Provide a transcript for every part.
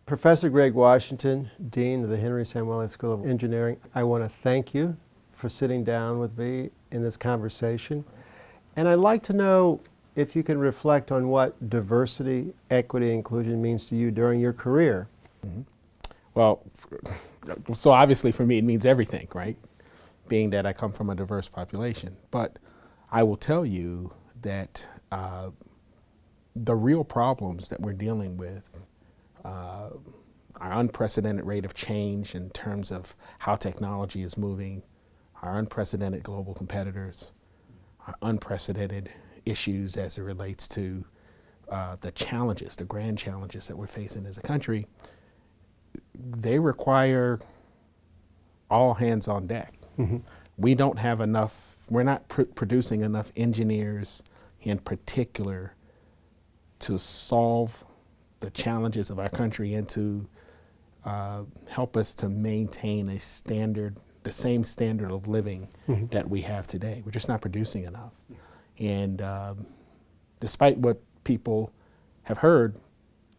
Professor Greg Washington, Dean of the Henry Samueli School of Engineering, I want to thank you for sitting down with me in this conversation. And I'd like to know if you can reflect on what diversity, equity, inclusion means to you during your career. Mm-hmm. Well, so obviously for me it means everything, right? Being that I come from a diverse population. But I will tell you that the real problems that we're dealing with, our unprecedented rate of change in terms of how technology is moving, our unprecedented global competitors, our unprecedented issues as it relates to the challenges, the grand challenges that we're facing as a country, they require all hands on deck. Mm-hmm. We don't have enough, we're not producing enough engineers in particular to solve the challenges of our country and to help us to maintain a standard, the same standard of living mm-hmm. that we have today. We're just not producing enough. And despite what people have heard,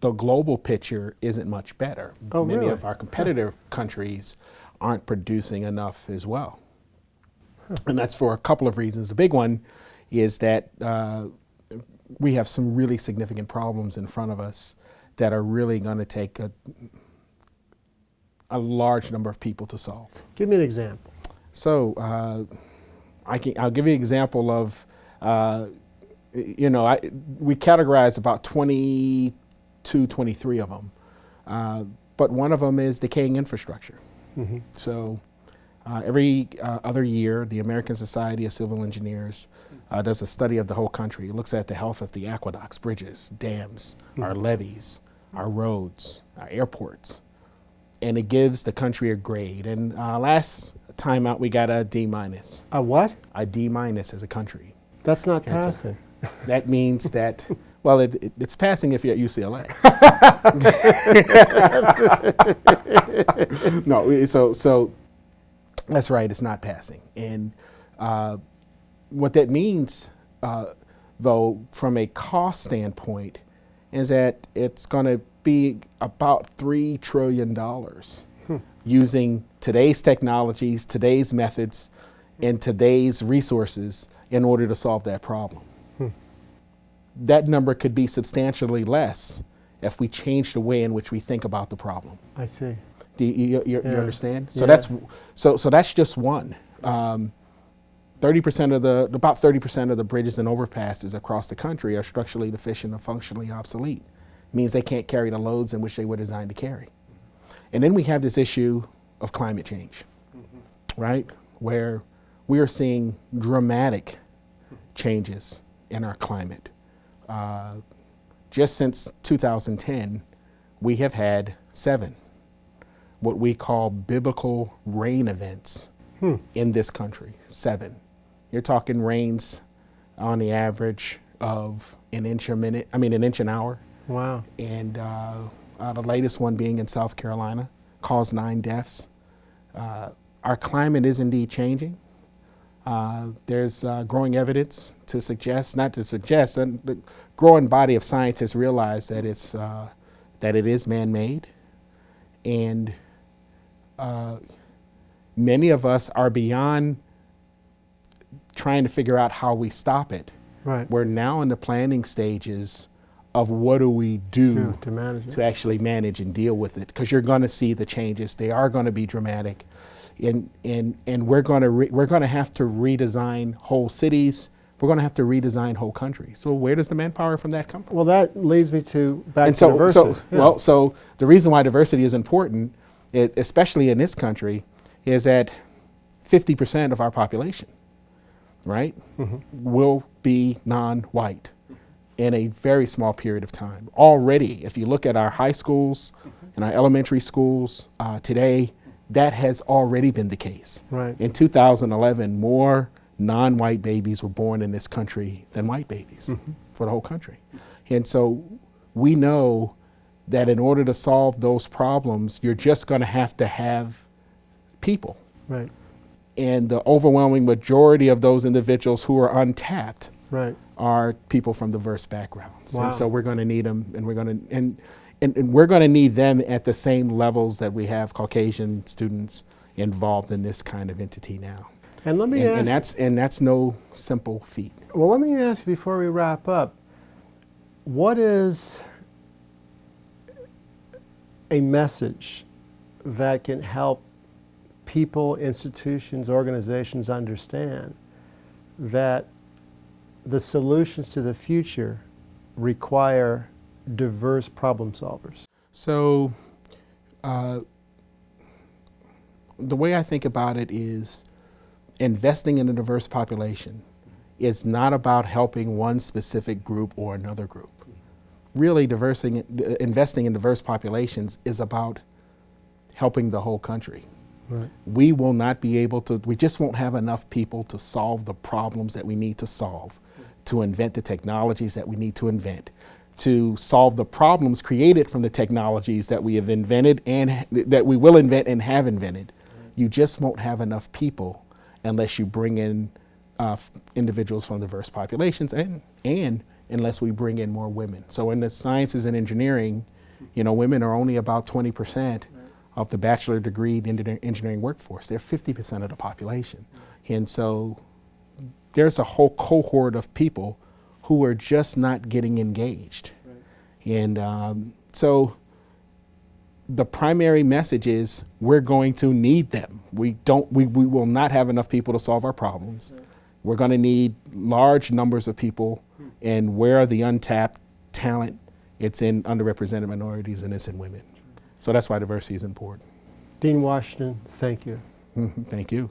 the global picture isn't much better. Oh, Many really? of our competitor countries aren't producing enough as well. And that's for a couple of reasons. The big one is that we have some really significant problems in front of us that are really going to take a large number of people to solve. Give me an example. So I'll give you an example of, we categorize about 22, 23 of them, but one of them is decaying infrastructure. Mm-hmm. So every other year, the American Society of Civil Engineers does a study of the whole country. It looks at the health of the aqueducts, bridges, dams, mm-hmm. our levees, our roads, our airports, and it gives the country a grade. And last time out, we got a D minus. A what? A D minus as a country. That's not passing. So that means that, well, it's passing if you're at UCLA. No, so that's right, it's not passing. And what that means, though, from a cost standpoint, is that it's going to be about $3 trillion using today's technologies, today's methods, and today's resources in order to solve that problem. That number could be substantially less if we change the way in which we think about the problem. I see. Do you understand? So Yeah. that's just one. 30% of about 30% of the bridges and overpasses across the country are structurally deficient or functionally obsolete. It means they can't carry the loads in which they were designed to carry. And then we have this issue of climate change, mm-hmm. right? Where we are seeing dramatic changes in our climate. Just since 2010, we have had 7 what we call biblical rain events in this country. 7. You're talking rains on the average of an inch an hour. Wow. And the latest one being in South Carolina caused 9 deaths. Our climate is indeed changing. There's growing evidence to suggest, and the growing body of scientists realize that it is man-made, and many of us are beyond trying to figure out how we stop it. Right. We're now in the planning stages of what do we do to manage it, to actually manage and deal with it, because you're going to see the changes. They are going to be dramatic. And we're going to have to redesign whole cities. We're going to have to redesign whole countries. So where does the manpower from that come from? Well, that leads me back to diversity. So the reason why diversity is important, especially in this country, is that 50% of our population, right, mm-hmm. will be non-white in a very small period of time. Already, if you look at our high schools and our elementary schools today, that has already been the case. Right. In 2011, more non-white babies were born in this country than white babies mm-hmm. for the whole country. And so we know that in order to solve those problems, you're just going to have people. Right. And the overwhelming majority of those individuals who are untapped right. are people from diverse backgrounds. Wow. And so we're going to need them, and and we're going to need them at the same levels that we have Caucasian students involved in this kind of entity now. And let me ask, and that's no simple feat. well, let me ask you before we wrap up, what is a message that can help people, institutions, organizations understand that the solutions to the future require diverse problem solvers? So the way I think about it is investing in a diverse population is not about helping one specific group or another group. Really, investing in diverse populations is about helping the whole country. Right. We will not be able to, we just won't have enough people to solve the problems that we need to solve, to invent the technologies that we need to invent, to solve the problems created from the technologies that we have invented and that we will invent and have invented. You just won't have enough people unless you bring in individuals from diverse populations and unless we bring in more women. So in the sciences and engineering, women are only about 20% of the bachelor degree engineering workforce. They're 50% of the population. And so there's a whole cohort of people who are just not getting engaged. And so the primary message is we're going to need them. We will not have enough people to solve our problems. We're going to need large numbers of people, and where are the untapped talent? It's in underrepresented minorities and it's in women. So that's why diversity is important. Dean Washington, thank you. Thank you.